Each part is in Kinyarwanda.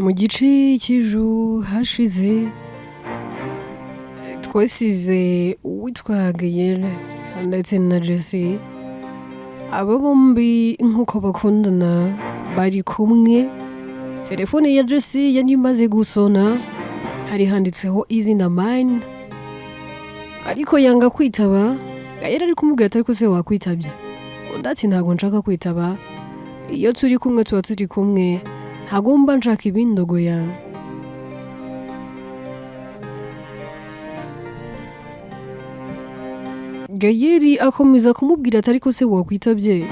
mu gice cy'ejo hashize twasize uwitwa Gayele ndetse na Jesse, aba bombi nk'uko bakundana bari kumwe. Telefone ya Jesse yari imaze gusona, hari handitseho izina mine, ariko yanga kwitaba. Gayele ari kumubwira ati ariko se wakwitabye? Undi ati ntabwo nshaka kwitaba, iyo turi kumwe tuba turi kumwe, ntagomba nshaka ibindogoya. Gayele akomeza kumubwira ati ariko se wakwitabye?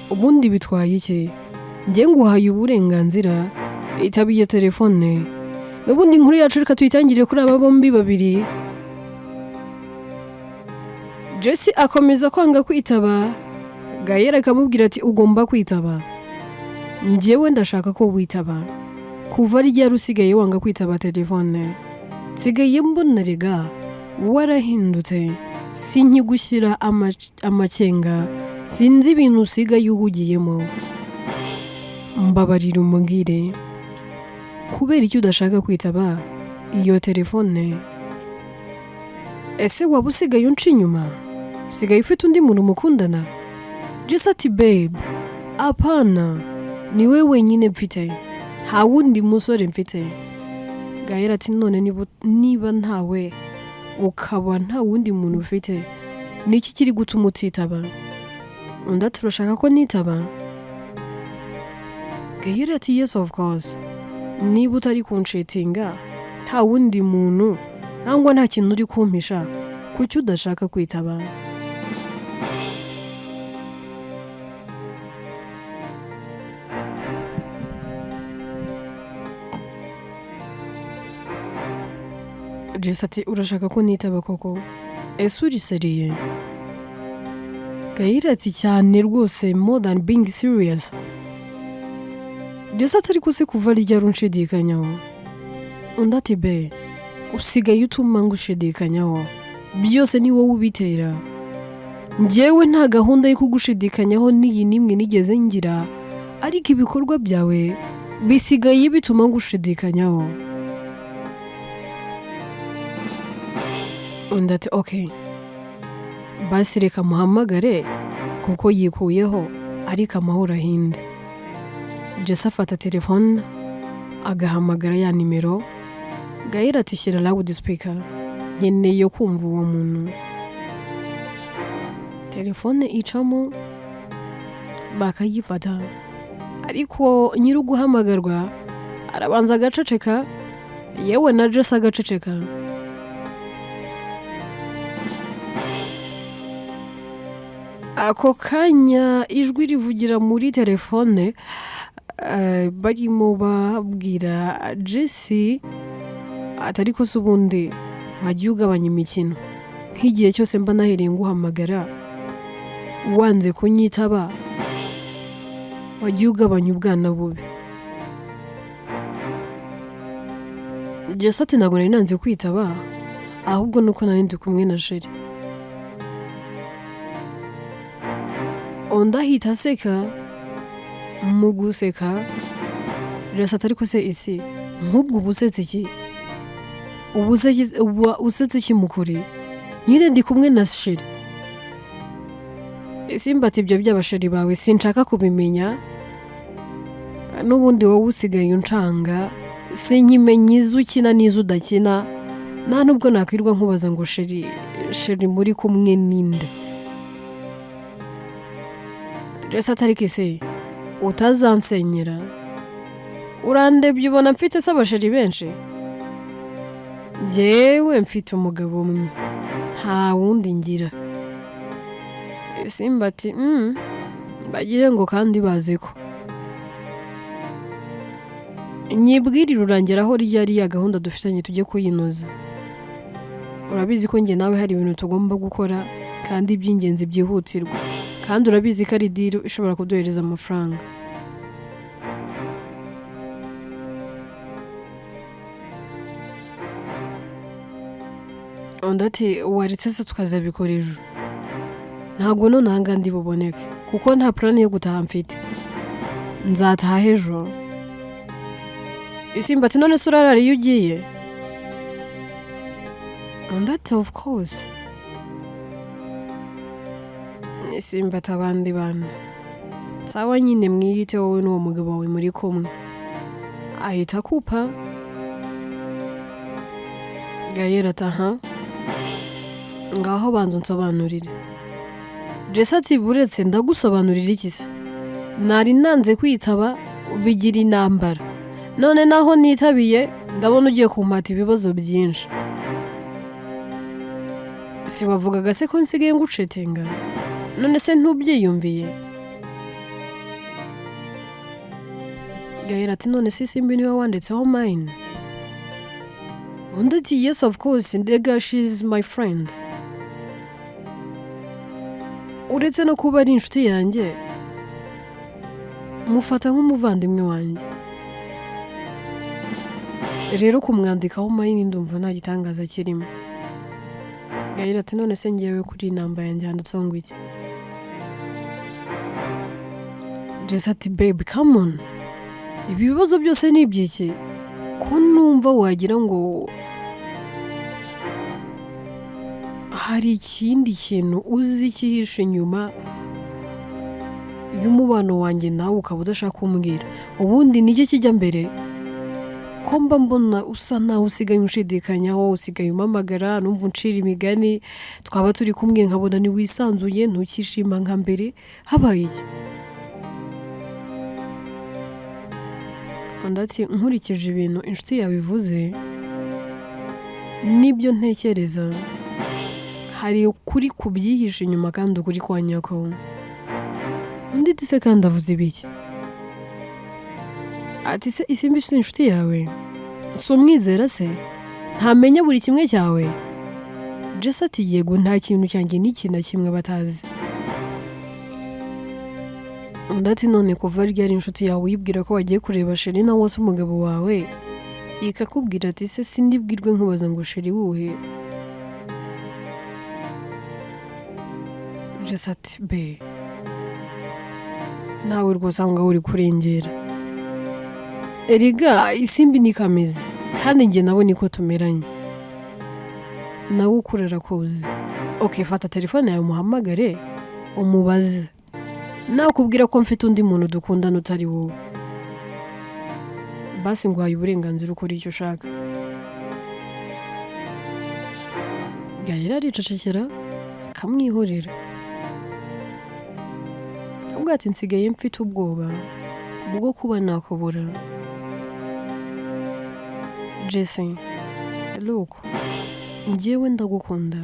Ubundi bitwaye iki? Njye nguhaye uburenganzira, itabiye telefone. Ubundi inkuru yacu reka tuyitangire kuri aba bombi babiri. Jesse akomeza kwanga kwitaba, Gayele akamubwira ati ugomba kwitaba. Njyewe ndashaka ko witaba. Kuva ryari usigaye wanga kwitaba telefone? Nsigaye mbona rega warahindutse, sinkigushyira amakenga, sinzi ibintu usigaye uhugiyemo. Mbabarira umbwire, kubera icyo udashaka kwitaba iyo telefone? Ese waba usigaye unca inyuma? Usigaye ufite undi muntu mukundana? Jesse ati babe, apana, ni we wenyine mfite, nta wundi musore mfite. Gayele ati none niba ntawe ukaba nta wundi muntu ufite, niki kiri gutuma utitaba? Undi ati urashaka ko nitaba? Gayele ati yes of course, niba utari kunshitinga, nta wundi muntu nangwa nta kintu uri kumpisha, kuki udashaka kwitaba? Jesse ati urashaka ko nitaba koko? Ese uriseriye? Gayele ati cyane rwose, more than being serious. Jesse ati ariko se kuva ryari unshidikanyaho? Undi ati be, usigaye utuma ngushidikanyaho, byose ni wowe ubitera. Njyewe nta gahunda yo kugushidikanyaho n'iyi nimwe nigeze ngira, ariko ibikorwa byawe bisigaye bituma ngushidikanyaho. Undi ati okay, basi reka muhamagare kuko yikuyeho, ariko amahoro ahinde. Jesse afata telefone agahamagara ya nimero. Gayele ati shyira loud speaker, nkeneye kumva uwo muntu. Telefone icamo bakayifata, ariko nyiri guhamagarwa arabanza agaceceka, yewe na Jesse agaceceka. Ako kanya ijwi rivugira muri telefone, barimo babwira Jesse ati ariko se ubundi wagiye ugabanya imikino, nk'igihe cyose mba nahereye nguhamagara wanze kunyitaba, wagiye ugabanya ubwana bubi. Jesse ati ntabwo nari nanze kwitaba, ahubwo nuko nari ndi kumwe na Sheri. Undi ahita aseka, mu guseka Jesse ati ariko se isi nk'ubwo ubusetse iki? Usetse iki mukuri? Nyine ndi kumwe na Sheri. Simba ati ibyo by'abasheri bawe sinshaka kubimenya, n'ubundi wowe usigaye uncanga, sinkimenya izo ukina n'izo udakina, nta nubwo nakwirwa nkubaza ngo Sheri muri kumwe ninde. Jesse ati ariko se utazansenyera? Urandebye ubona mfite se abasheri benshi? Njyewe mfite umugabo umwe, nta wundi ngira. Simba ati bagire ngo kandi bazi ko. Nyibwirire urangeraho ryari ya gahunda dufitanye tujye kuyinoza. Urabizi ko njye nawe hari ibintu tugomba gukora kandi iby'ingenzi byihutirwa, kandi urabizi ko ari deal ishobora kuduhereza amafaranga. Undi ati waretse se tukazabikora ejo? Ntabwo nonanga ndi buboneke kuko nta plan yo gutaha mfite, nzataha ejo. Isimba ati none se urarara iyo ugiye? Undi ati of course. Isimba ati abandi bana sawa nyine mwiyite wowe n'uwo mugabo wawe muri kumwe. Ahita akupa. Gayera ati aha ngaho banza unsobanurire. Jesse ati buretse ndagusobanurira iki se? Nari nanze kwitaba bigira intambara, none naho nitabiye ndabona ugiye kumpata ibibazo byinshi. Si wavugaga se ko nsigaye ngucetenga? None se ntubyiyumviye? Gayera ati none se Simbi niwe wanditseho mine? Undi ati yes of course, ndega she's my friend. Uretse no kuba ari inshuti yanjye, mufata nk'umuvandimwe wanjye. Rero kumwandikaho mine ndumva nta gitangaza kirimo. Gayera ati none se ngewe kuri namba yanjye handitseho ngo iki? Jesse ati babe come on, ibi bibazo byose ni ibyiki? Ko numva wagira ngo hari ikindi kintu uzi cyihishe inyuma y'umubano wanjye nawe ukaba udashaka kumbwira. Ubundi nijye kijya mbere ko mba mbona usa naho usigaye unshidikanyaho, usigaye umpamagara numva uncira imigani, twaba turi kumwe nkabona ni wisanzuye ntukishima nka mbere. Habaye iki? Undi ati nkurikije ibintu inshuti yawe ivuze nibyo ntekereza, hari ukuri kubyihishe inyuma kandi ukuri kwa nyako. Undi ati se kandi avuze ibiki? Ati se Isimbi si inshuti yawe? Si umwizera se? Ntamenya buri kimwe cyawe? Jesse ati yego nta kintu cyanjye n'iki na kimwe batazi. Undi ati none kuva ryari inshuti yawe uyibwira ko wagiye kureba sheri na wose umugabo wawe ikakubwira ati se sindibwirwe nkubaza ngo sheri wuhe? Jesse ati be nawe rwose aho ngaho uri kurengera. Erega Isimbi ni kameze kandi njye nawe niko tumeranye, nawe ukurera kuzi. Okay, fata telefone yawe umuhamagare umubaze, nakubwira ko mfite undi muntu dukundana utari wowe, basi nguhaye uburenganzira ukora icyo ushaka. Gayera aricecekera akamwihorera, akambwira ati nsigaye mfite ubwoba bwo kuba nakubura. Jesse, look, njyewe ndagukunda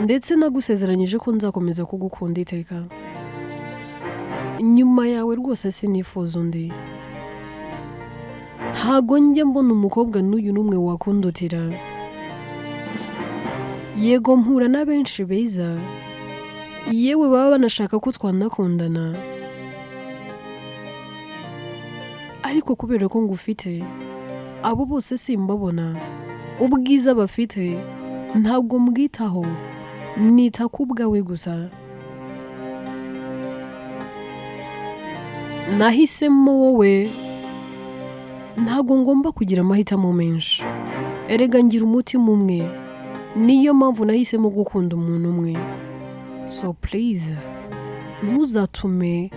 ndetse nagusezeranyije ko nzakomeza kugukunda iteka. Nyuma yawe rwose sinifuza undi. Ntago njye mbona umukobwa n'uyu n'umwe wakundutira. Yego mpura na benshi beza, yewe baba banashaka ko twanakundana, ariko kubera ko ngufite abo bose simbabona. Ubwiza bafite ntabwo mbwitaho, nita ku bwawe gusa. Nahisemo wowe, ntabwo ngomba kugira amahitamo menshi. Erega ngira umutima umwe, niyo mpamvu nahisemo gukunda umuntu umwe. So please ntuzatume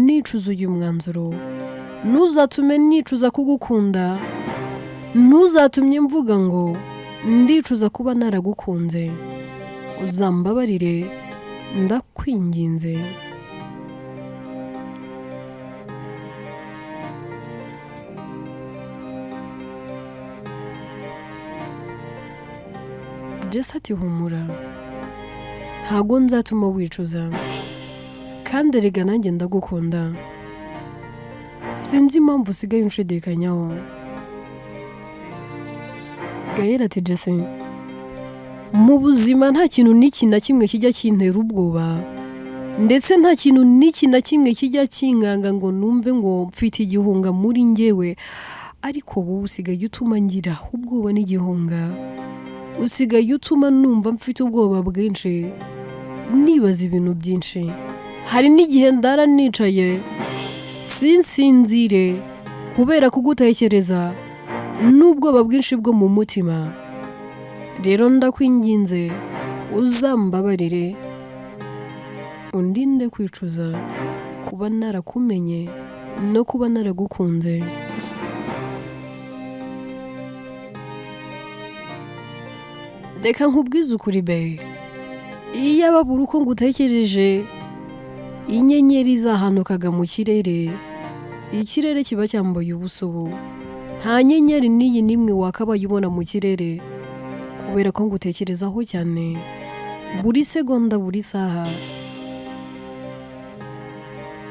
nicuza uyu mwanzuro, ntuzatume nicuza kugukunda, ntuzatumye mvuga ngo ndicuza kuba naragukunze. Uzambabarire ndakwinginze. Jesse ati humura, ntago nzatuma wicuza, kandi erega nanjye ndagukunda. Sinzi impamvu usigaye unshidikanyaho. Gayera ati Jesse, mu buzima nta kintu n'iki na kimwe kijya kintera ubwoba, ndetse nta kintu n'iki na kimwe kijya kinkanga ngo numve ngo mfite igihunga muri njyewe, ariko wowe usigaye utuma ngira ubwoba n'igihunga. Usigaye utuma numva mfite ubwoba bwinshi, nibaza ibintu byinshi. Hari n'igihe ndara nicaye sinsinzire kubera kugutekereza n'ubwoba bwinshi bwo mu mutima. Rero ndakwinginze uzambabarire undinde kwicuza kuba narakumenye no kuba naragukunze. Reka nkubwize ukuri be, iyo ababura uko ngutekereje, inyenyeri zahanukaga mu kirere, ikirere kiba cyambaye ubusa ubu. Nta nyenyeri n'iyi n'imwe wakabaye ubona mu kirere kubera ko ngutekerezaho cyane buri segonda buri saha.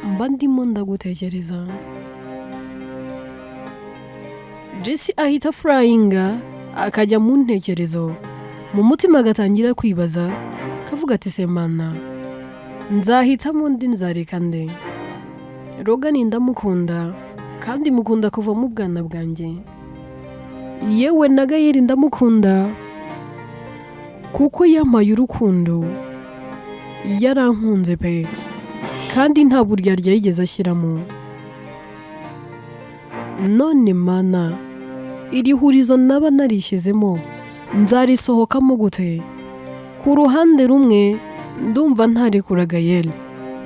Mba ndimo ndagutekereza. Jesse ahita furayinga akajya mu ntekerezo, mu mutima agatangira kwibaza kavuga ati semana nzahitamo ndi nzareka nde. Logan ndamukunda kandi mukunda kuva mu bwana bwanjye. Yewe na Gayeri ndamukunda kuko yampaye urukundo, yarankunze pe kandi nta buryarya yigeze ashyiramo. None mana, iri hurizo naba narishyizemo nzarisohokamo gute? Ku ruhande rumwe ndumva ntarekura Gayeri,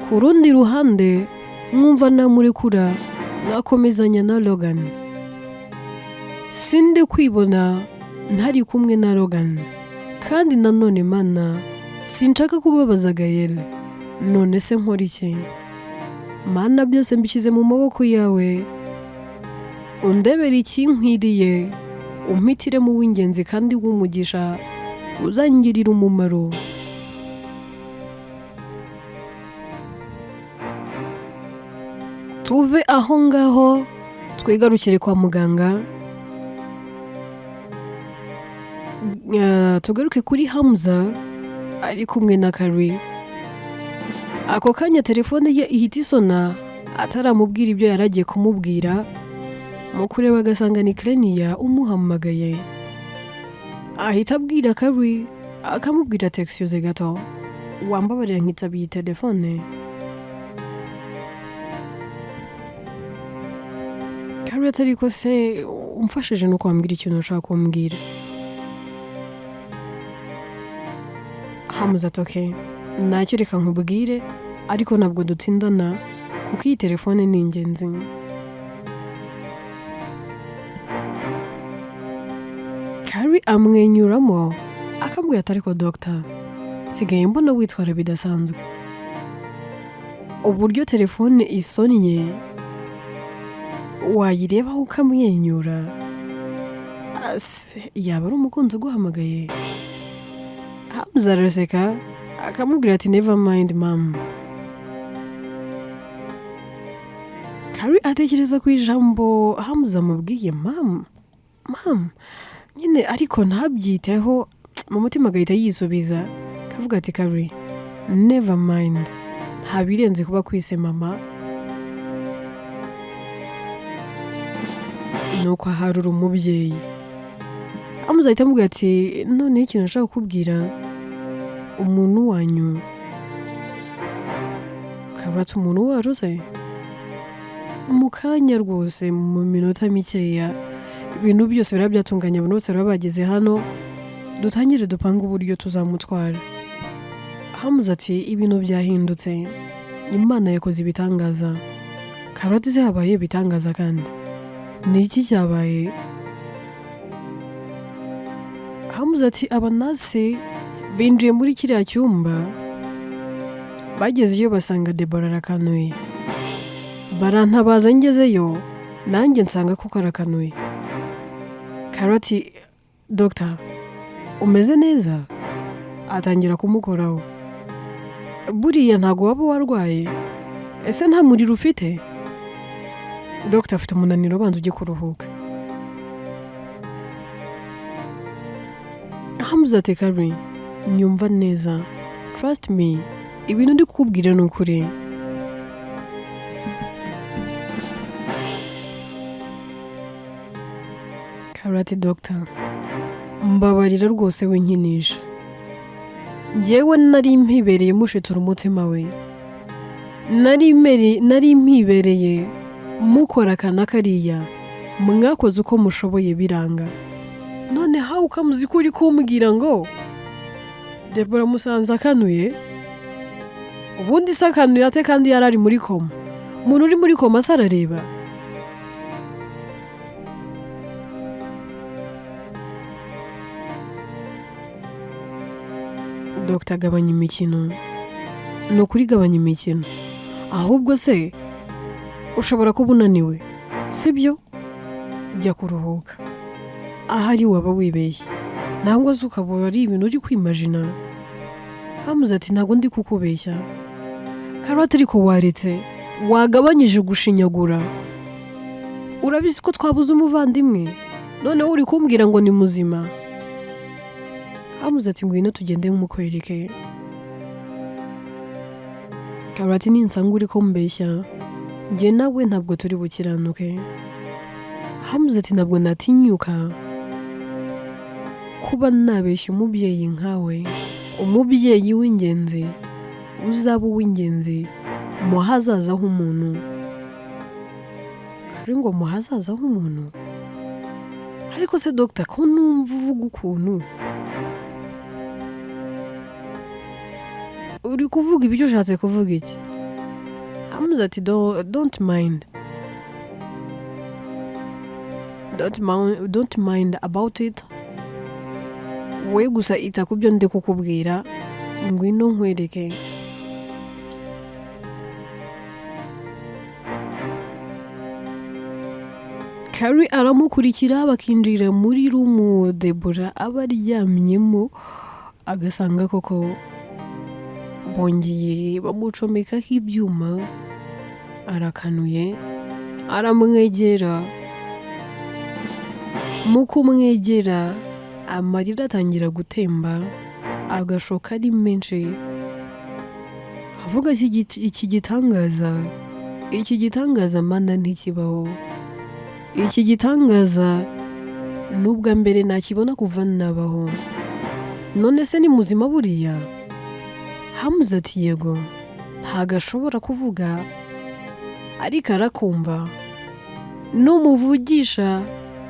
ku rundi ruhande mwumva namurekura mwakomezanya na Logan. Sinde kwibona ntari kumwe na Logan, kandi nanone mana sinshaka kubabaza Gayeri. None se nkora iki? Mana byose mbishyize mu maboko yawe, undebera ikinkwiriye, umpitiremo uw'ingenzi kandi w'umugisha uzangirira umumaro. Tuve aho ngaho twigarukire kwa muganga. Tugaruke kuri Hamza ari kumwe na Kari. Ako kanya telefone ye ihita isona, ataramubwira ibyo yaragiye kumubwira. Mu kureba agasanga ni Klenia umuhamagaye. Ahita abwira Kari, akamubwira ati excuse gato, wambabarira nkitabiye telefone. Kari atari ko se umfashije no kwambwira ikintu ushaka kumbwira. Hamza ati okay, ntacyo reka nkubwire ariko ntabwo dutindana kuko iyi telefone ni ingenzi. Kari amwenyuramo akambwira ati ariko doctor, sigaye mbona witwara bidasanzwe. Uburyo telefone isonnye wayireba ukamwenyura, yaba ari umukunzi uguhamagaye? Hamza araseka akamubwira ati never mind mom. Kari atekereza ku ijambo Hamza amubwiye mom nyine, ariko ntabyiteho. Mu mutima agahita yisubiza kavuga ati Kari never mind, nta birenze kuba kwise mama. Nuko aharura umubyeyi. Hamza ahita amubwira ati none ikintu nshaka kukubwira, umuntu wanyu. Kari ati umuntu wacu se? Mu kanya rwose, mu minota mikeya ibintu byose biraba byatunganye, abantu bose baba bageze hano, dutangire dupanga uburyo tuzamutwara. Hamza ati ibintu byahindutse, Imana yakoze ibitangaza. Kari ati se habaye ibitangaza kandi ni iki cyabaye? Hamza ati abanase binjiye muri kiriya cyumba, bagezeyo basanga Debora arakanuye. Barantabaza ngezeyo nanjye nsanga kuko arakanuye. Kari ati doctor umeze neza? Atangira kumukoraho. Buriya ntago waba warwaye? Ese nta muriro ufite? Doctor afite umunaniro, banza ujye kuruhuka. Hamza ati Kari nyumva neza, trust me, ibintu ndi kukubwira ni ukuri. Kari ati doctor mbabarira rwose winkinisha, njyewe nari mpibereye mushitura umutima we. nari mpibereye mukora akana kariya mwakoze uko mushoboye biranga, none hawe ukamuzi ko uri kumbwira ngo Debora musanze akanuye, ubundi se akanuye ate kandi yari ari muri koma? Umuntu uri muri koma se arareba? Dr gabanya imikino, ni ukuri gabanya imikino, ahubwo se ushobora kuba unaniwe sibyo? Jya kuruhuka, ahari waba wibeshye nangwa se ukaba ari ibintu uri kwimajina. Hamuze ati ntabwo ndi kukubeshya Karoti, ariko waretse wagabanyije gushinyagura, urabizi ko twabuze umuvandimwe noneho uri kumbwira ngo ni muzima. Hamuze ati ngwino tugende nk'umukwereke. Karoti, ninsanga uri kumbeshya njye nawe ntabwo turi bukiranuke. Hamuze ati ntabwo natinyuka kuba nabeshya umubyeyi nkawe, umubyeyi w'ingenzi, uzaba uw'ingenzi mu hazaza h'umuntu. Kari ngo mu hazaza h'umuntu? Ariko se Dr ko numva uvuga ukuntu uri kuvuga ibyo ushatse kuvuga iki? Hamuze ati don't mind about it, we gusa ita ku byo ndi kukubwira, ngwino nkwereke. Kari aramukurikira bakinjira muri rumu Debora aba aryamyemo, agasanga koko bongeye bamucomekaho ibyuma, arakanuye, aramwegera. Mu kumwegera amarira atangira gutemba, agashoka ari menshi, avuga iki gitangaza mana ntikibaho, iki gitangaza n'ubwa mbere nakibona kuva nabaho, none se ni muzima buriya? Hamuze ati yego, ntago ashobora kuvuga ariko arakumva, numuvugisha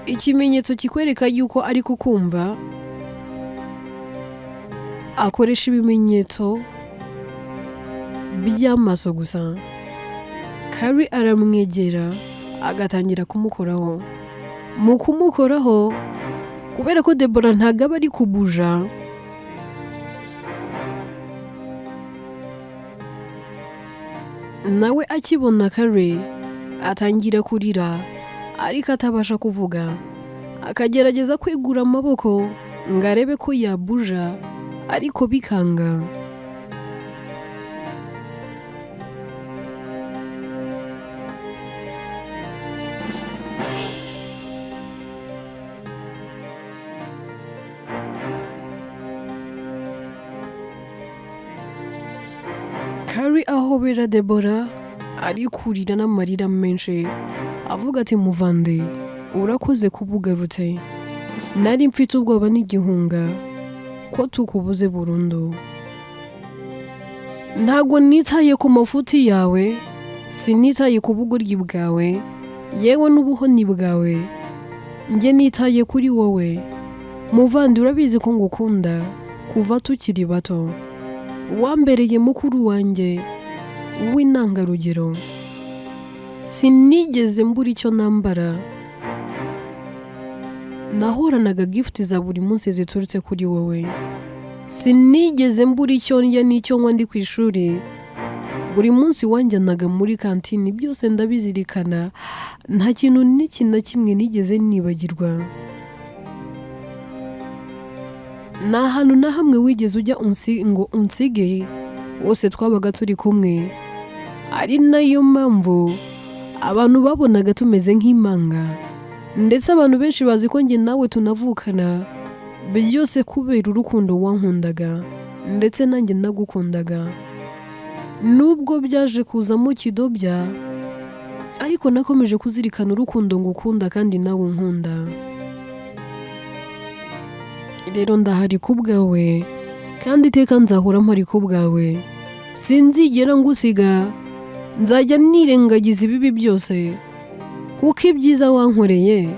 ikimenyetso kikwereka yuko ari kukumva, akoresha ibimenyetso by'amaso gusa. Kari aramwegera agatangira kumukoraho. Mu kumukoraho, kubera ko Debora ntago aba ari kubuja, nawe akibona Kari atangira kurira ariko atabasha kuvuga, akagerageza kwegura amaboko ngo arebe ko yabuja ariko bikanga. Kari ahobera Debora ari kurira n'amarira menshi, avuga ati muvande urakoze kubugarutse, nari mfite ubwoba n'igihunga ko tukubuze burundu. Ntago nitaye ku mafuti yawe, sinitaye ku bugoryi bwawe, yewe n'ubuhoni bwawe, njye nitaye kuri wowe. Muvande urabizi ko ngukunda kuva tukiri bato, wambereye mukuru wanjye w'intangarugero, sinigeze mbura icyo nambara, nahoranaga gift za buri munsi ziturutse kuri wowe, sinigeze mbura icyo ndya n'icyo nywa ndi ku ishuri, buri munsi wanjyanaga muri kantine, byose ndabizirikana, nta kintu n'iki na kimwe nigeze nibagirwa. Nta hantu na hamwe wigeze ujya ngo unsige, wose twabaga turi kumwe, ari nayo mpamvu abantu babonaga tumeze nk'impanga, ndetse abantu benshi bazi ko njye nawe tunavukana, byose kubera urukundo wankundaga ndetse nanjye nagukundaga. Nubwo byaje kuzamo kidobya, ariko nakomeje kuzirikana urukundo ngukunda kandi nawe unkunda. Rero ndahari ku bwawe kandi iteka nzahora mpari ku bwawe, sinzigera ngusiga nzajya nirengagiza ibibi byose, kuko ibyiza wankoreye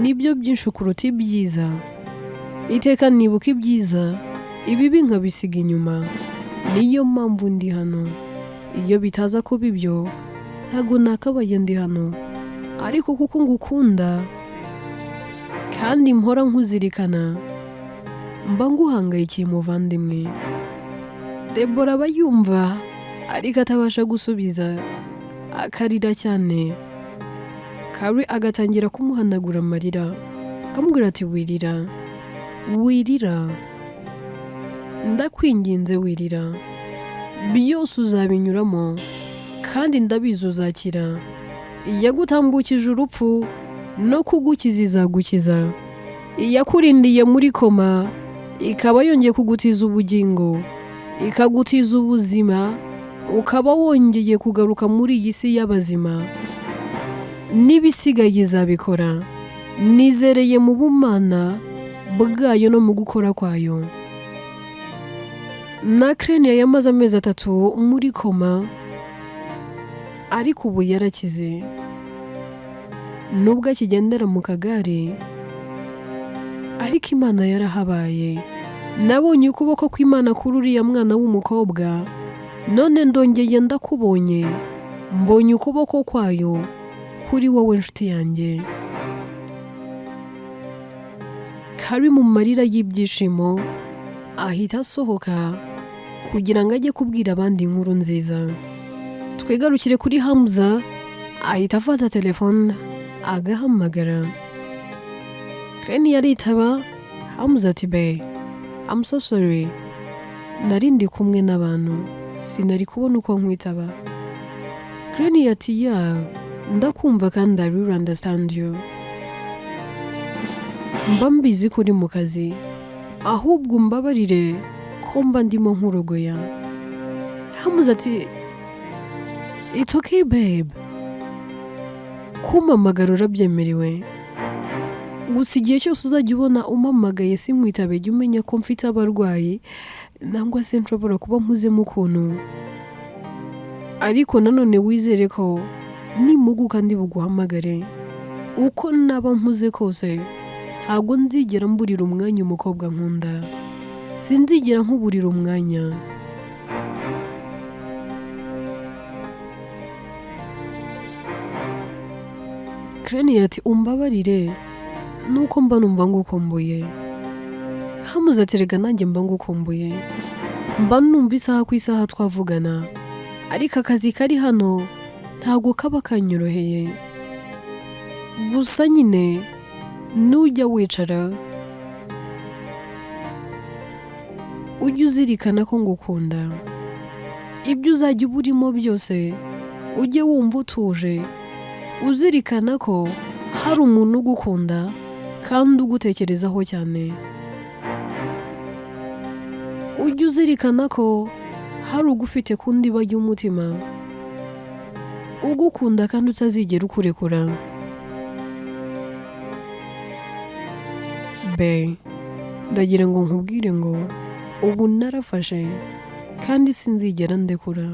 nibyo byinshi kuruta ibyiza. Iteka nibuka ibyiza, ibibi nkabisiga inyuma. Niyo mpamvu ndi hano. Iyo bitaza kuba ibyo ntago nakabaye ndi hano, ariko kuko ngukunda kandi mpora nkuzirikana, mba nguhangayikiye muvandimwe. Debora aba yumva ariko atabasha gusubiza, akarira cyane. Kari agatangira kumuhanagura amarira, akamubwira ati wirira, ndakwinginze wirira, byose uzabinyuramo kandi ndabizi uzakira. Iyagutambukije urupfu no kugukiza izagukiza. Iyakurindiye muri koma ikaba yongeye kugutiza ubugingo, ikagutiza ubuzima, ukaba wongeye kugaruka muri iyi si y'abazima. N'ibisigaye izabikora. Nizereye mu bumana bwayo no mu gukora kwayo. Na Krenia yamaze amezi 3 muri koma, ariko ubu yarakize. Nubwo akigendera mu kagare, ariko Imana yarahabaye. Nabonye ukuboko kw'Imana kuri uriya mwana w'umukobwa, none ndongeye ndakubonye. Mbonye ukuboko kwayo kuri wowe nshuti yanjye. Kari mu marira y'ibyishimo ahita asohoka kugira ngo ajye kubwira abandi inkuru nziza. Twigarukire kuri Hamza, ahita afata telefone agahamagara. Krenia aritaba. Hamza ati be, I'm so sorry, nari ndi kumwe n'abantu, sinari kubona uko nkwitaba. Krenia ati ndakumva kandi I really understand you. Mba mbizi ko uri mu kazi, ahubwo mbabarire ko mba ndimo nkurogoya. Hamza ati it's okay babe, kumpamagara urabyemerewe, gusa igihe cyose uzajya ubona umpamagaye sinkwitabe, jya umenya ko mfite abarwayi nangwa se nshobora kuba mpuzemo ukuntu. Ariko nanone wizere ko nimuguka ndi buguhamagare. Uko naba mpuze kose ntabwo nzigera mburira umwanya umukobwa nkunda, sinzigera nkuburira umwanya. Krenia ati umbabarire nuko mba numva ngukumbuye. Hamza ati rega nanjye mba ngukumbuye, mba numva isaha ku isaha twavugana, ariko akazi kari hano ntabwo kaba kanyoroheye. Gusa nyine nujya wicara ujye uzirikana ko ngukunda. Ibyo uzajya uburimo byose ujye wumva utuje, uzirikana ko hari umuntu ugukunda kandi ugutekerezaho cyane. Ujye uzirikana ko hari ugufite kundi bajya umutima, ugukunda kandi utazigera ukurekura. Be, ndagira ngo nkubwire ngo ubu narafashe kandi sinzigera ndekura.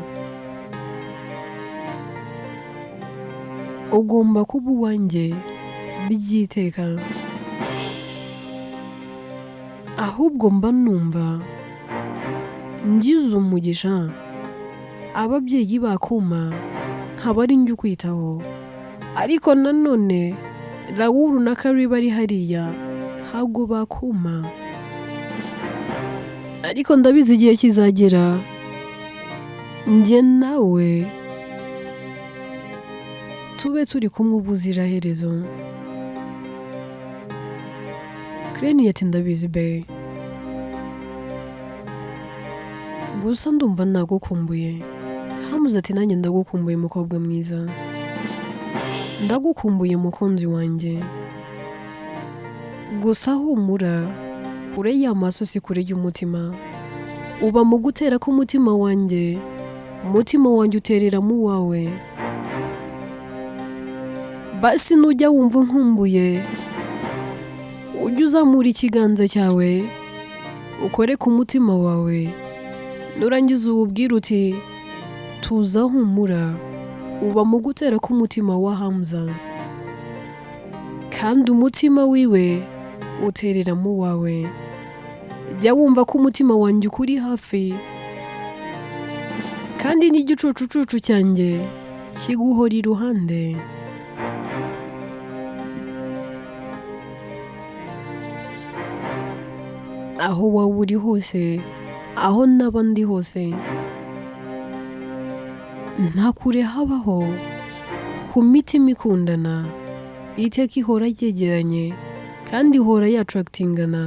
Ugomba kuba uwanjye byiteka. Ahubwo mba numva ngize umugisha ababyeyi bakuma nkaba ari njye ukwitaho. Ariko nanone Raoul na Kari bari hariya ntabwo bakuma. Ariko ndabizi igihe kizagera njye nawe tube turi kumwe ubuziraherezo. Krenia ati ndabizi be, gusa ndumva nagukumbuye. Hamza ati nanjye ndagukumbuye mukobwa mwiza, ndagukumbuye mukunzi wanjye. Gusa humura, kure y'amaso si kure y'umutima. Uba mu gutera k'umutima wanjye, umutima wanjye uterera mu wawe. Basi nujya wumva nkumbuye, ujye uzamura ikiganza cyawe ukore ku mutima wawe, nurangiza uwubwire uti tuza humura, uba mu gutera k'umutima wa Hamza, kandi umutima wiwe uterera mu wawe. Jya wumva ko umutima wanjye ukuri hafi, kandi n'igicucucucu cyanjye kiguhora iruhande. Aho waba uri hose, aho naba ndi hose, nta kure habaho ku mitima ikundana iteka ihora yegeranye kandi ihora yatarakitingana.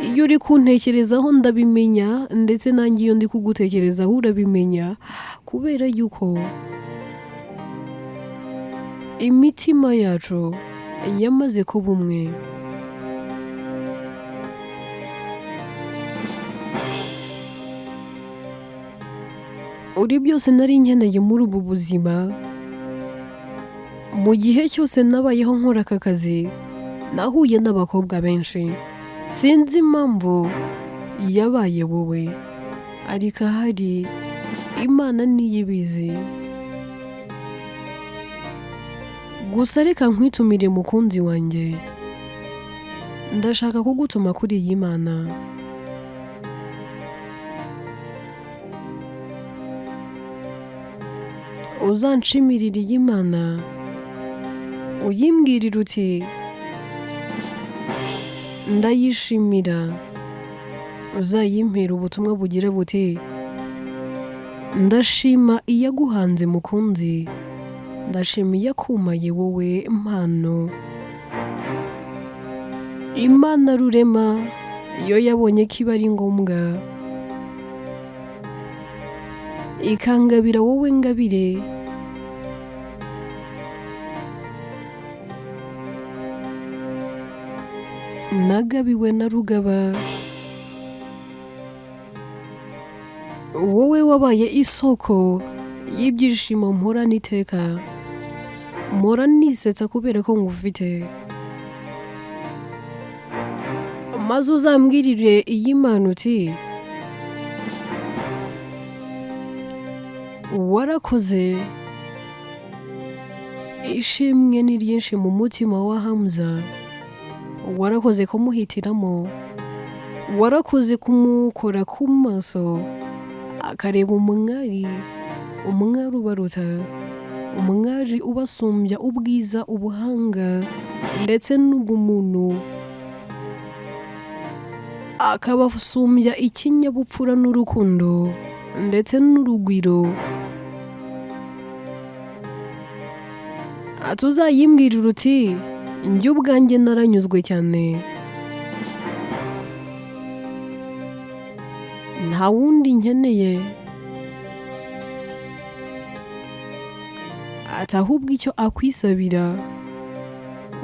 Iyo uri kuntekerezaho ndabimenya, ndetse nanjye iyo ndi kugutekerezaho urabimenya, kubera yuko imitima yacu yamaze kuba umwe. Uri byose nari nkeneye muri ubu buzima. Mu gihe cyose nabayeho nkora aka kazi, nahuye n'abakobwa benshi. Sinzi impamvu yabaye wowe, ariko ahari Imana niyo ibizi. Gusa reka nkwitumire mukunzi wanjye, ndashaka kugutuma kuri iyi Mana. Uzanshimirire iyi Mana, uyimbwirire uti ndayishimira. Uzayimpera ubutumwa bugira buti ndashima iyaguhanze mukunzi, ndashima iyakumaye wowe mpano. Imana rurema iyo yabonye ko iba ari ngombwa, ikangabira wowe ngabire. Nagabiwe na Rugaba, wowe wabaye isoko y'ibyishimo mpora n'iteka, mpora nisetsa kubera ko ngufite. Maze uzambwirire iyi Mana uti warakoze. Ishimwe ni ryinshi mu mutima wa Hamza. Warakoze kumuhitiramo, warakoze kumukora ku maso akareba umwari ubaruta, umwari ubasumbya ubwiza, ubuhanga ndetse n'ubumuntu, akabasumbya ikinyabupfura n'urukundo ndetse n'urugwiro. Tuzayimbwirira uti njye ubwanjye naranyuzwe cyane, nta wundi nkeneye, ahubwo icyo akwisabira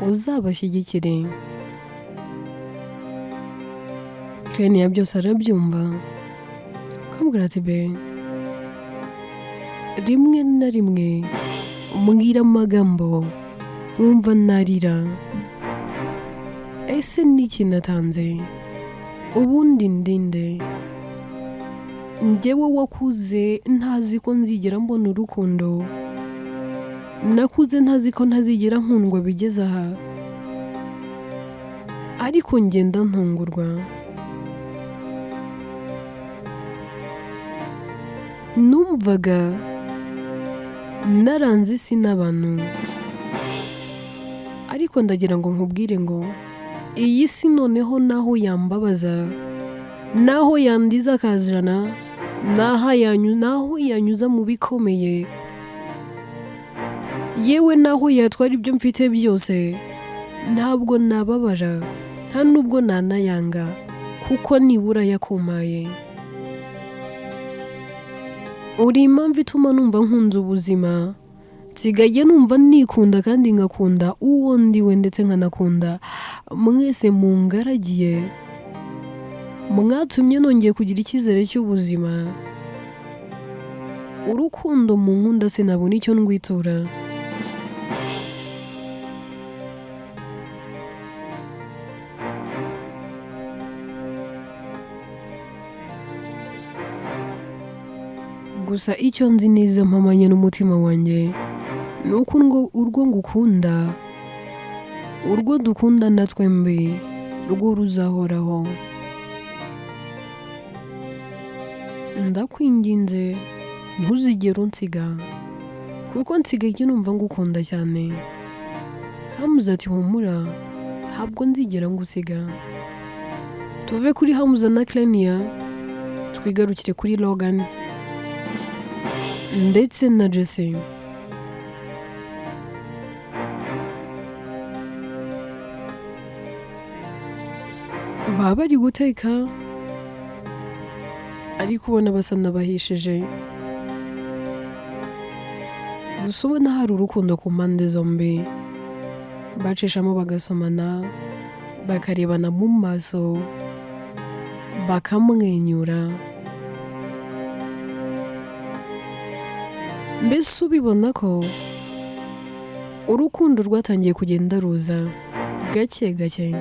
uzabashyigikire. Kirenia byose arabyumva, kambwira ati be, rimwe na rimwe umbwira amagambo wumva narira. Ese niki natanze? Ubundi ndinde? Njyewe wakuze ntazi ko nzigera mbona urukundo, nakuze ntazi ko ntazigera nkundwa bigeze aha, ariko ngenda ntungurwa. Numvaga naranze isi n'abantu, ariko ndagira ngo nkubwire ngo iyi si noneho naho yambabaza, naho yandiza akajana, naho yanyuza mu bikomeye, yewe naho yatwara ibyo mfite byose, ntabwo nababara, nta nubwo nanayanga, kuko nibura yakumaye. Uri impamvu ituma numva nkunze ubuzima, nsigaye numva nikunda kandi ngakunda uwo ndiwe, ndetse nkanakunda mwese mungaragiye. Mwatumye nongeye kugira icyizere cy'ubuzima. Urukundo mu nkunda sinabona icyo ndwitura. gusa icyo nzi neza mpamanye n'umutima wanjye ni uko urwo ngukunda, urwo dukundana twembi, rwo ruzahoraho. Ndakwinginze ntuzigere unsiga, kuko nsigaye numva ngukunda cyane. Hamuza ati humura, ntabwo nzigera ngusiga. Tuve kuri Hamuza na Clenia twigarukire kuri Logan ndetse na Jesse. Baba bari guteka ariko ubona basa n'abahishije, gusa ubona hari urukundo ku mpande zombi. Bacishamo bagasomana, bakarebana mu maso, bakamwenyura. Mbese ubibona ko urukundo rwatangiye kugenda ruza gake gake.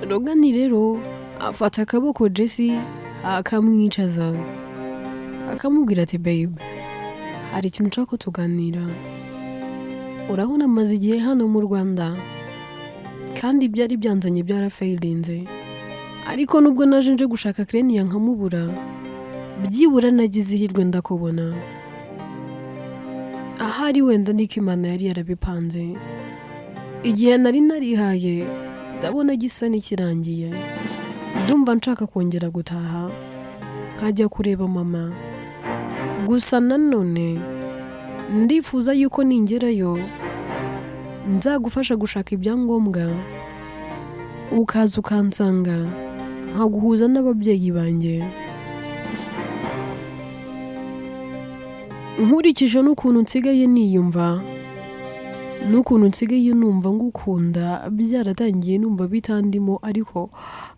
Logan rero afata akaboko Jesse akamwicaza, akamubwira ati babe, hari ikintu nshaka ko tuganira. Urabona amaze igihe hano mu Rwanda kandi byari byanzanye byarafayirinze, ariko nubwo naje nje gushaka Clenia nkamubura, byibura nagize ihirwe ndakubona. Ahari wenda niko Imana yari yarabipanze. Igihe nari narihaye ndabona gisa n'ikirangiye, ndumva nshaka kongera gutaha nkajya kureba mama. Gusa nanone ndifuza yuko ningerayo nzagufasha gushaka ibyangombwa, ukaza ukansanga nkaguhuza n'ababyeyi banjye. Nkurikije n'ukuntu nsigaye niyumva, n'ukuntu nsigaye numva ngukunda, byaratangiye numva bitandimo, ariko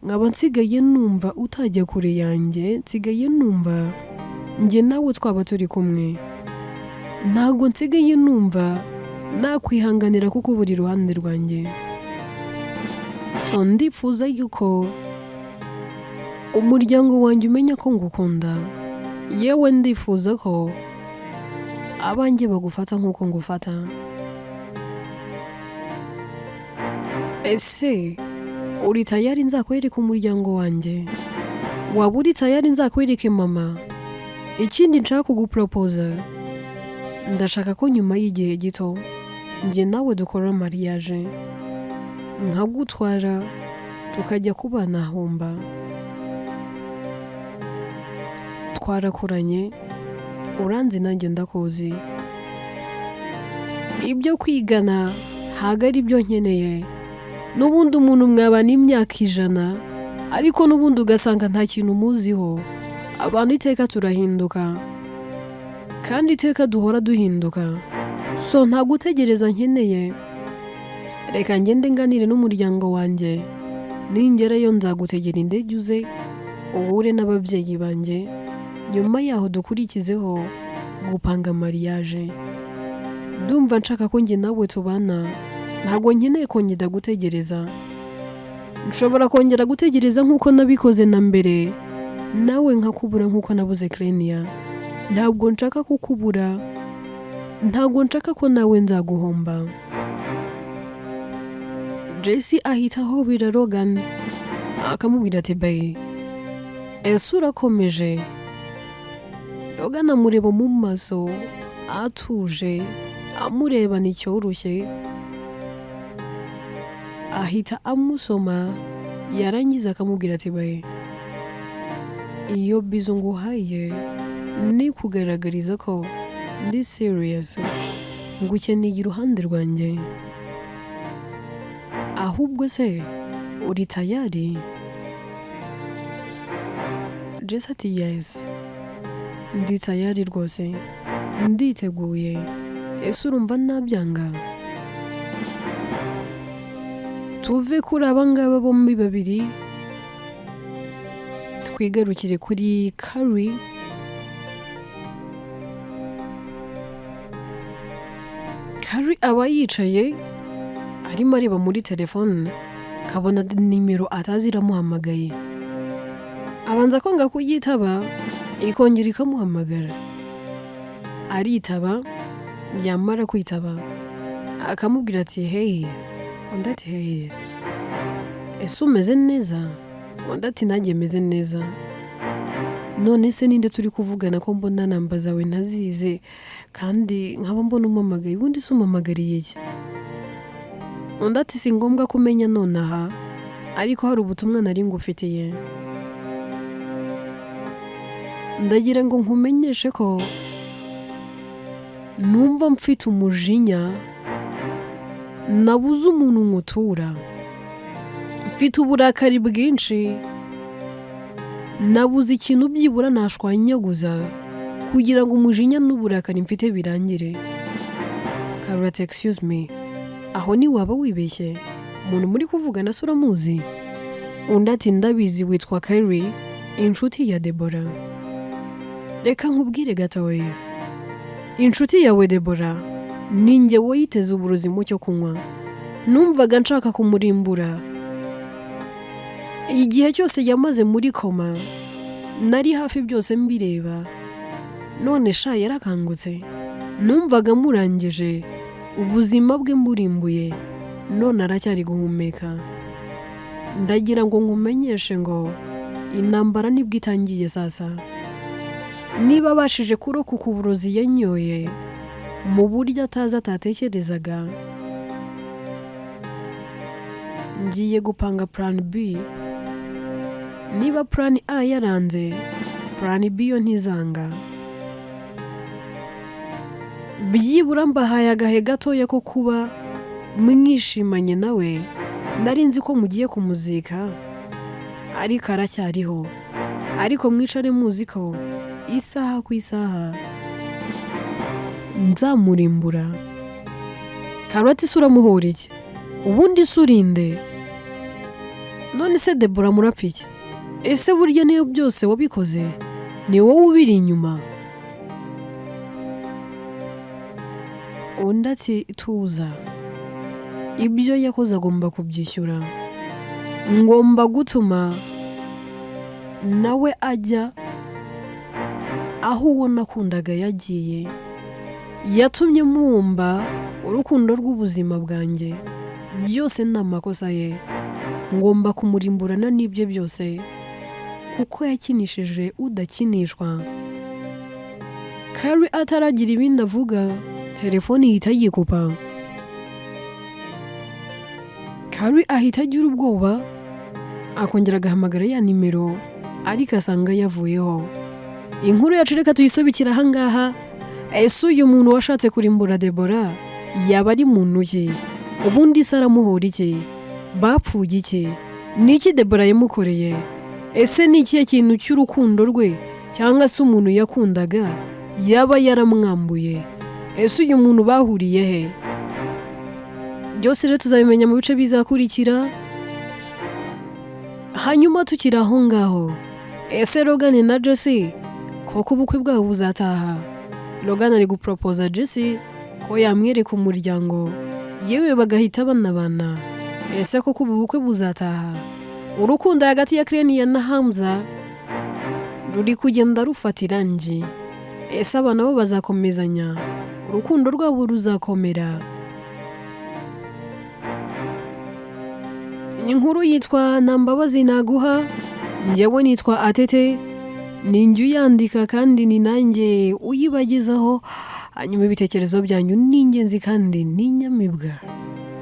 nkaba nsigaye numva utajya kure yanjye. Nsigaye numva njye nawe twaba turi kumwe. Ntabwo nsigaye numva nakwihanganira kuko buri ruhande rwanjye. So ndifuza yuko umuryango wanjye umenya ko ngukunda. Yewe ndifuza ko abanjye bagufata nk'uko ngufata. Ese uri tayari nzakwereka umuryango wanjye? Waba uri tayari nzakwereke mama? Ikindi nshaka kuguporopoza, ndashaka ko nyuma y'igihe gito njye nawe dukora mariage, nkagutwara tukajya kubana ahomba. Twarakuranye, uranzi nanjye ndakuzi. Ibyo kwigana ntabwo ari byo nkeneye. N'ubundi umuntu mwabana imyaka 100, ariko n'ubundi ugasanga nta kintu umuziho. Abantu iteka turahinduka, kandi iteka duhora duhinduka. So nta gutegereza nkeneye. Reka ngende nganire n'umuryango wanjye, ningerayo nzagutegera indege uze uhure n'ababyeyi banjye. Nyuma yaho dukurikizeho gupanga mariage. Ndumva nshaka ko njye nawe tubana, ntabwo nkeneye kongera gutegereza. Nshobora kongera gutegereza nk'uko nabikoze na mbere, nawe nkakubura nk'uko nabuze Clenia. Ntabwo nshaka kukubura, ntabwo nshaka ko nawe nzaguhomba. Jesse ahita ahobera Logan akamubwira ati babe, ese urakomeje? Logan amureba mu maso atuje, amureba n'icyoroshye, ahita amusoma. Yarangiza akamubwira ati babe, iyo bizo nguhaye ni kugaragariza ko ndi serious, ngukeneye iruhande rwanjye. Ahubwo se uri tayari? Jesse ati yes, ndi tayari rwose, nditeguye. Ese urumva nabyanga? Tuve kuri abangaba bombi babiri twigarukire kuri Carrie. Carrie aba yicaye arimo areba muri telefone, kabona nimero atazi iramuhamagaye. abanza kwanga kuyitaba ikongera ikamuhamagara, aritaba, yamara kwitaba akamubwira ati hey, undi ati hey, ese umeze neza? Undi ati nanjye meze neza. None se ninde turi kuvugana ko mbona namba zawe ntazize kandi nkaba mbona umamagaye, ubundi se umamagariye iki? Undi ati si ngombwa kumenya nonaha, ariko hari ubutumwa nari ngufitiye. Ndagira ngo nkumenyeshe ko numva mfite umujinya, nabuze umuntu nkutura, mfite uburakari bwinshi, nabuze ikintu byibura nashwanyaguza kugira ngo umujinya n'uburakari mfite birangire. Karate, excuse me, aho ni waba wibeshye? Umuntu muri kuvugana se uramuzi? Undi ati ndabizi, witwa Carrie, inshuti ya Debora. Reka nkubwire gatoya, inshuti yawe Debora ni njye wayiteze uburozi mu cyo kunywa. Numvaga nshaka kumurimbura. Igihe cyose yamaze muri koma nari hafi byose mbireba. None sha yarakangutse, numvaga murangije, ubuzima bwe mburimbuye, none aracyari guhumeka. Ndagira ngo nkumenyeshe ngo intambara nibwo itangiye sasa. Niba abashije kurokoka uburozi yanyoye mu buryo atatekerezaga, ngiye gupanga plan B. Niba plan A yaranze, plan B yo ntizanga. Byibura mbahaye agahe gatoya ko kuba mwishimanye nawe. Nari nzi ko mugiye kumuzika, ariko aracyariho. Ariko mwicare muzi ko isaha ku isaha nzamurimbura. Karate sura muhora iki? Ubundi surinde. None se Debora murapfa iki? Ese burya niyo byose wabikoze? Ni wowe ubiri inyuma? Undi ati tuza, ibyo yakoze agomba kubyishyura. Ngomba gutuma nawe ajya aho uwo nakundaga yagiye. Yatumye mwumva urukundo rw'ubuzima bwanjye. Byose ni amakosa ye. Ngomba kumurimburana n'ibyo byose, kuko yakinishije udakinishwa. Carrie ataragira ibindi avuga, telefone ihita yikupa. Carrie ahita agira ubwoba, akongera agahamagara ya nimero, ariko asanga yavuyeho. Inkuru yacu reka tuyisubikira ahangaha. Ese uyu muntu washatse kurimbura Debora yaba ari muntu ki? Ubundi se aramuhora iki? Bapfuye iki? Ni iki Debora yamukoreye? Ese ni ikihe kintu cy'urukundo rwe cyangwa se umuntu yakundaga yaba yaramwambuye? Ese uyu muntu bahuriye he? Byose rero tuzabimenya mu bice bizakurikira. Hanyuma tukiri aho ngaho, ese Logan na Jesse koko ubukwe bwabo buzataha? Logan ari guproposa Jesse ko yamwereka umuryango, yewe bagahita banabana. Ese koko ubu bukwe buzataha? Urukundo hagati ya Krenia na Hamza ruri kugenda rufata irangi. Ese abana bo bazakomezanya? Urukundo rwabo ruzakomera? Inkuru yitwa Nambabazi Naguha, njyewe nitwa Atete, ninjye uyandika kandi ni nanjye uyibagezaho. Hanyuma ibitekerezo byanyu ni ingenzi kandi ni inyamibwa.